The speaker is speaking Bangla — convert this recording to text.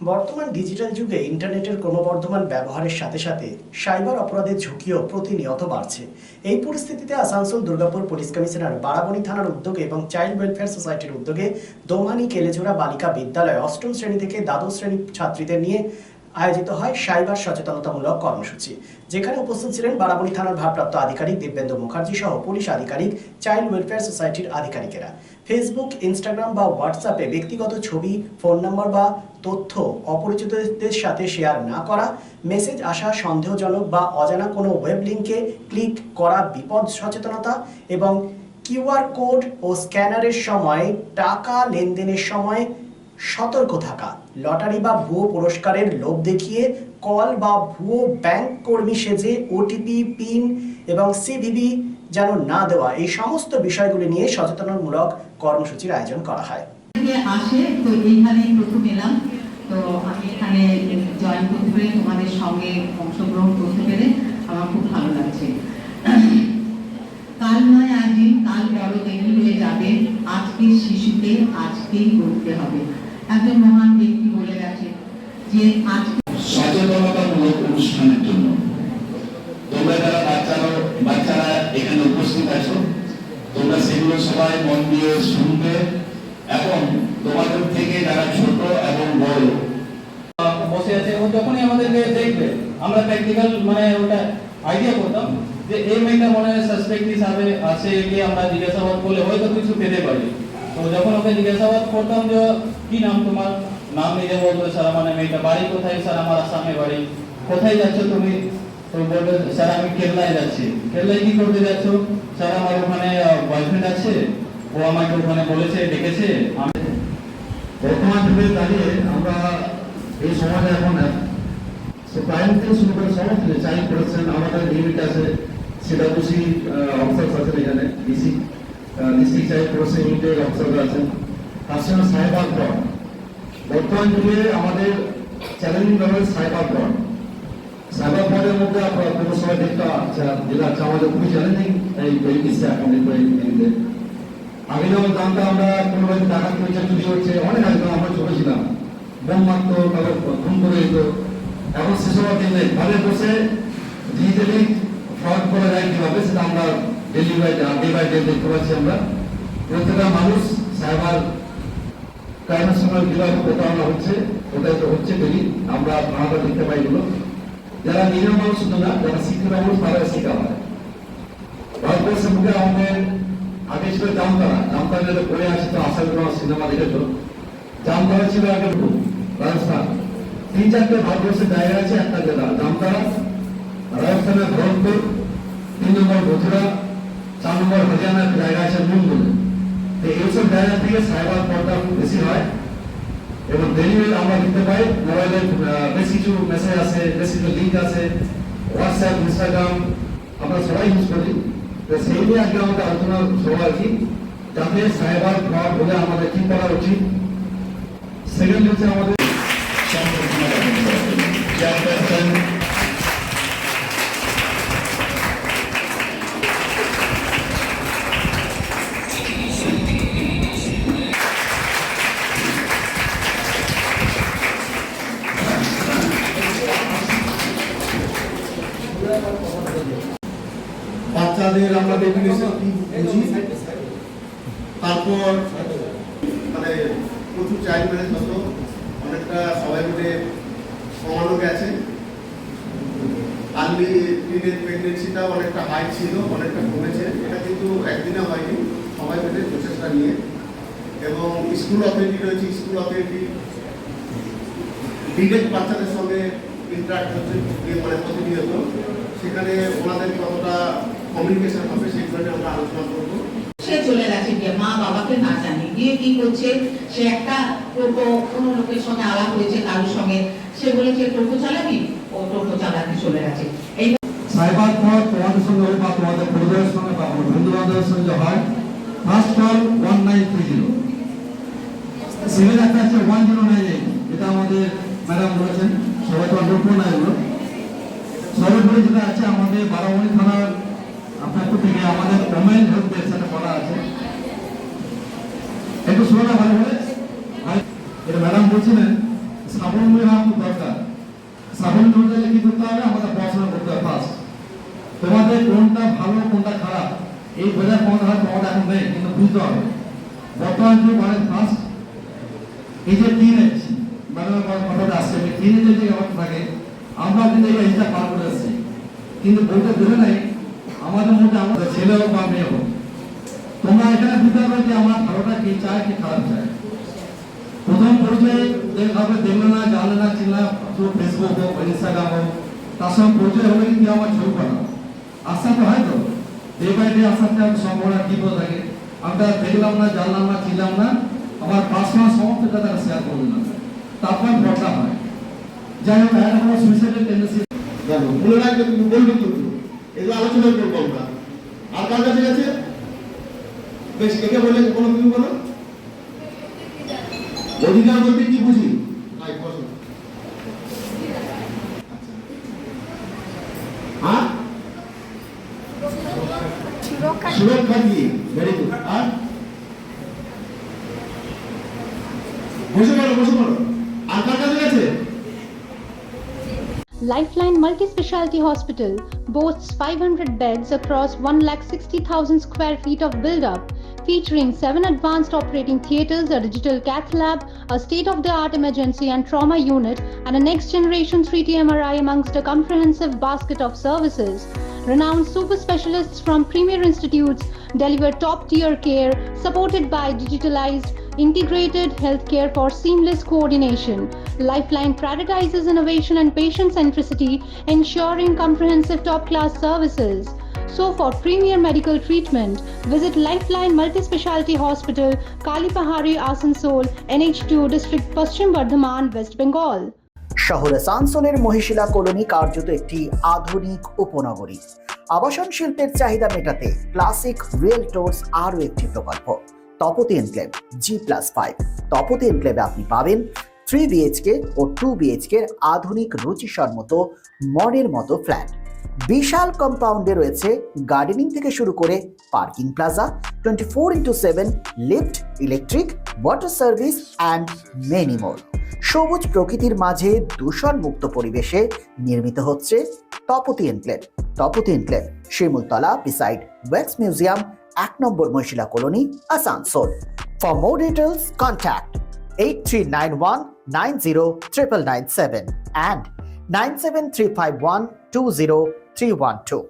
বর্তমান ডিজিটাল যুগে ইন্টারনেটের ক্রমবর্ধমান ব্যবহারের সাথে সাথে সাইবার অপরাধের ঝুঁকিও প্রতিনিয়ত বাড়ছে। এই পরিস্থিতিতে আসানসোল দুর্গাপুর পুলিশ কমিশনার বারাবণী থানার উদ্যোগে এবং চাইল্ড ওয়েলফেয়ার সোসাইটির উদ্যোগে দোমানি কেলেজোড়া বালিকা বিদ্যালয়ে অষ্টম শ্রেণী থেকে দ্বাদশ শ্রেণী ছাত্রীদের নিয়ে আয়োজিত হয় সাইবার সচেতনতামূলক কর্মসূচি, যেখানে উপস্থিত ছিলেন বারাবণী থানার ভারপ্রাপ্ত আধিকারিক দিব্যেন্দু মুখার্জি সহ পুলিশ আধিকারিক, চাইল্ড ওয়েলফেয়ার সোসাইটির আধিকারিকেরা। ফেসবুক, ইনস্টাগ্রাম বা হোয়াটসঅ্যাপে ব্যক্তিগত ছবি, ফোন নম্বর বা তথ্য অপরিচিতদের সাথে শেয়ার না করা, মেসেজ আসা সন্দেহজনক বা অজানা কোনো ওয়েব লিঙ্কে ক্লিক করা, বিপদ সচেতনতা এবং কিউআর কোড ও স্ক্যানারের সময় টাকা লেনদেনের সময় সতর্ক থাকা, লটারি বা ভুয়ো পুরস্কারের লোভ দেখিয়ে কল বা ভুয়ো ব্যাংক কর্মী সেজে ওটিপি, পিন এবং সিভিভি যেন না দেওয়া, এই সমস্ত বিষয়গুলি নিয়ে সচেতনতামূলক কর্মসূচির আয়োজন করা হয়। আসে তো এইখানে প্রথম এলাম, তো আমি এখানে জয়েন করতে পেরে তোমাদের সঙ্গে অংশগ্রহণ করতে পেরে আমার খুব ভালো লাগছে। কাল নয় আজই, কাল বড় দেরি হয়ে যাবে, আজকের শিশুকে আজকেই করতে হবে। একজন মহান ব্যক্তি বলে গেছে যে আজকে সচেতনতামূলক অনুষ্ঠানের জন্য তোমরা যারা বাচ্চারা এখানে উপস্থিত আছো, তোমরা সেগুলো সবাই মন দিয়ে শুনবে এবং তোমাদের থেকে যারা ছোট এবং বড় বসে আছে ও যখনই আমাদেরকে দেখবে আমরা প্র্যাকটিক্যাল ওটা আইডিয়া করতাম যে এই মেয়েটা মনে হয় সাসপেক্ট হিসাবে আসে, গিয়ে আমরা জিজ্ঞাসাবাদ করলে হয়তো কিছু পেতে পারি। তো যখন ওকে জিজ্ঞাসাবাদ করতাম যে কি নাম তোমার, নাম নিজে বলতো স্যার মেয়েটা বাড়ি কোথায়, স্যার আমার আসামে বাড়ি। কোথায় যাচ্ছ তুমি? তো বলবে স্যার আমি কেরালায় যাচ্ছি। কেরালায় কি করতে যাচ্ছ? স্যার আমার ওখানে বয়ফ্রেন্ড আছে, ও আমাকে ওখানে বলেছে, ডেকেছে। বর্তমান যুগে দাঁড়িয়ে আমরা এই সমাজে এখন প্রাইম থেকে শুরু করে সমস্ত চাইল্ড প্রোটেকশন আমাদের ইউনিট আছে, সিডাব্লিউসি অফিসার্স আছেন, এখানে ডিস্ট্রিক্ট চাইল্ড প্রোটেকশন ইউনিটের অফিসাররা আছেন, তার সঙ্গে সাইবার ফ্রড। বর্তমান যুগে আমাদের চ্যালেঞ্জিং ব্যাপার সাইবার ফ্রড। সাইবার ফ্রডের মধ্যে আপনারা কোনো সময় দেখতে যেটা আমাদের খুবই চ্যালেঞ্জিং এই বিষয়ে এখন আগে যেমন জানতাম আমরা কোনো বাড়ি টাকা পয়সা চুরি হচ্ছে, অনেক আগে আমরা ছোট ছিলাম, বোম মারতো, তারপর খুন করে দিত। এখন সেসব দিন নেই, ঘরে বসে ডিজিটালি ফ্রড করা যায় কিভাবে সেটা আমরা ডে বাই ডে দেখতে পাচ্ছি। আমরা প্রত্যেকটা মানুষ সাইবার ক্রাইমের সময় কিভাবে প্রতারণা হচ্ছে, ওটাই তো হচ্ছে ডেলি আমরা ভাড়াটা দেখতে পাই। এগুলো যারা নিরীহ মানুষ শুধু না, যারা শিক্ষিত মানুষ তারা শিক্ষা হয়। ভারতবর্ষের মুখে আমাদের আগে ছিল জামতারা যেটা পড়ে আসছে, তো আসার কোনো সিনেমা দেখেছো, জামতারা ছিল আগে রাজস্থান। 3-4টে ভারতবর্ষের জায়গা আছে, একটা জেলা জামতারা, রাজস্থানের ভরতপুর, 3 নম্বর মথুরা, 4 নম্বর হরিয়ানার একটা জায়গা আছে মুম্বই। তো এইসব জায়গা থেকে সাইবার ফ্রডটা বেশি হয় এবং ডেলি আমরা দেখতে পাই মোবাইলে বেশ কিছু মেসেজ আসে, বেশ কিছু লিঙ্ক আছে, হোয়াটসঅ্যাপ, ইনস্টাগ্রাম আমরা সবাই ইউজ করি। সেই নিয়ে আজকে আমাদের আলোচনা সভা আর কি, যাতে সাইবার ফ্রড হলে আমাদের কি করা উচিত। সেকেন্ড হচ্ছে আমাদের বাচ্চাদের আমরা ডেফিনেশন বুঝি, তারপর প্রচুর চাইল্ড ম্যারেজ হতো, অনেকটা সবাই মিলে কমানো গেছে। আর্লি টিনেজ প্রেগনেন্সিটাও অনেকটা হাই ছিল, অনেকটা কমেছে। এটা কিন্তু একদিনে হয়নি, সবাই মিলে প্রচেষ্টা নিয়ে। এবং স্কুল অথরিটি রয়েছে, স্কুল অথরিটি ডিরেক্ট বাচ্চাদের সঙ্গে ইন্টারাক্ট হচ্ছে প্রতিনিয়ত, সেখানে ওনাদের কতটা কমিউনিকেশন হবে সেগুলো নিয়ে আমরা আলোচনা করবো। সে চলে গেছে গিয়ে মা বাবাকে না জানিয়ে গিয়ে কি করছে, সে একটা টোটো কোনো লোকের সঙ্গে আলাপ হয়েছে, কারোর সঙ্গে সে বলেছে টোটো চালাবি, ও টোটো চালাতে চলে গেছে। এই সাইবার ফ্রড তোমাদের সঙ্গে হয় বা তোমাদের পরিবারের সঙ্গে বা বন্ধু বান্ধবের সঙ্গে হয়, ফার্স্ট কল 1930, সিভিল একটা আছে 1098, এটা আমাদের ম্যাডাম বলেছেন, সবাই তো নোট না এগুলো। সর্বোপরি যেটা আছে আমাদের বারাবণী থানার আপনার থেকে আমাদের ওমেন হেলথ এর সাথে করা আছে, একটু শোনা ভালো করে। এটা ম্যাডাম বলছিলেন স্বাবলম্বী হওয়া খুব দরকার। স্বাবলম্বী হতে গেলে কি করতে হবে? আমাদের পড়াশোনা করতে হবে ফার্স্ট। তোমাদের কোনটা ভালো কোনটা খারাপ এই বোঝার ক্ষমতা হয় তোমাদের এখন নেই, কিন্তু বুঝতে হবে বর্তমান যুগ অনেক ফাস্ট। এই যে টিনেজ মানে কথাটা আসছে, টিনেজের যে অবস্থা থাকে, আমরা কিন্তু এই এজটা পার করে আসছি, কিন্তু বলতে দেবে নাই আমাদের মধ্যে আমাদের ছেলে হোক বা মেয়ে হোক, তোমরা এখানে বুঝতে পারবে যে আমার ভালোটা কি চায় কি খারাপ চায়। প্রথম পরিচয়ে কাউকে দেখলে না, জানলে না, চিনলে ফেসবুক হোক ইনস্টাগ্রাম হোক, তার সঙ্গে পরিচয় হলে কিন্তু আমার ছবি পাঠাও। আস্তে আস্তে হয়তো ডে বাই ডে আস্তে আস্তে সম্ভাবনা কি বলে থাকে, আমরা দেখলাম না, জানলাম না, চিনলাম না, আমার পার্সোনাল সমস্ত কথা শেয়ার করলাম না, তারপর ভরটা হয়। যাই হোক, এখন আমার সুইসাইডের টেন্ডেন্সি জানো বলে রাখবে, তুমি বলবে কিন্তু এগুলো আলোচনা করবো আমরা। আর কার কাছে গেছে? বেশ, একে বলে কোনো তুমি বলো। অধিকার বলতে কি বুঝি? আই বসো। হ্যাঁ, সুরক্ষা কি? Very good. আর বসে পড়ো, বসে পড়ো। আর কার কাছে গেছে? Lifeline Multi-Specialty Hospital boasts 500 beds across 1,60,000 square feet of build-up, featuring 7 advanced operating theatres, a digital cath lab, a state-of-the-art emergency and trauma unit, and a next-generation 3D MRI amongst a comprehensive basket of services. Renowned super specialists from premier institutes deliver top-tier care, supported by digitalized, integrated healthcare for seamless coordination. Lifeline prioritizes innovation and patient centricity, ensuring comprehensive top-class services. So for premier medical treatment, visit Lifeline Multi-Specialty Hospital, Kalipahari, Asansol, NH2 District, Paschim Bardhaman, West Bengal. শহর আসানসোলের মহিশিলা কলোনি কার্যত একটি আধুনিক উপনগরী। আবাসন শিল্পের চাহিদা মেটাতে ক্লাসিক রিয়েলটরস আরও একটি প্রকল্প, তপতি এনক্লেভ G+5। তপতি এনক্লেভে আপনি পাবেন 3 BHK ও 2 BHK আধুনিক রুচিসম্মত মনের মতো ফ্ল্যাট। বিশাল কম্পাউন্ডে রয়েছে গার্ডেনিং থেকে শুরু করে parking plaza, 24x7 lift, electric, water service and many more. সবুজ প্রকৃতির মাঝে দূষণমুক্ত পরিবেশে নির্মিত হচ্ছে Tapati enclave. Tapati enclave Shimultala beside wax museum, 1 number Mohishila colony, Asansol. For more details contact 8391909997 and 9735120 312.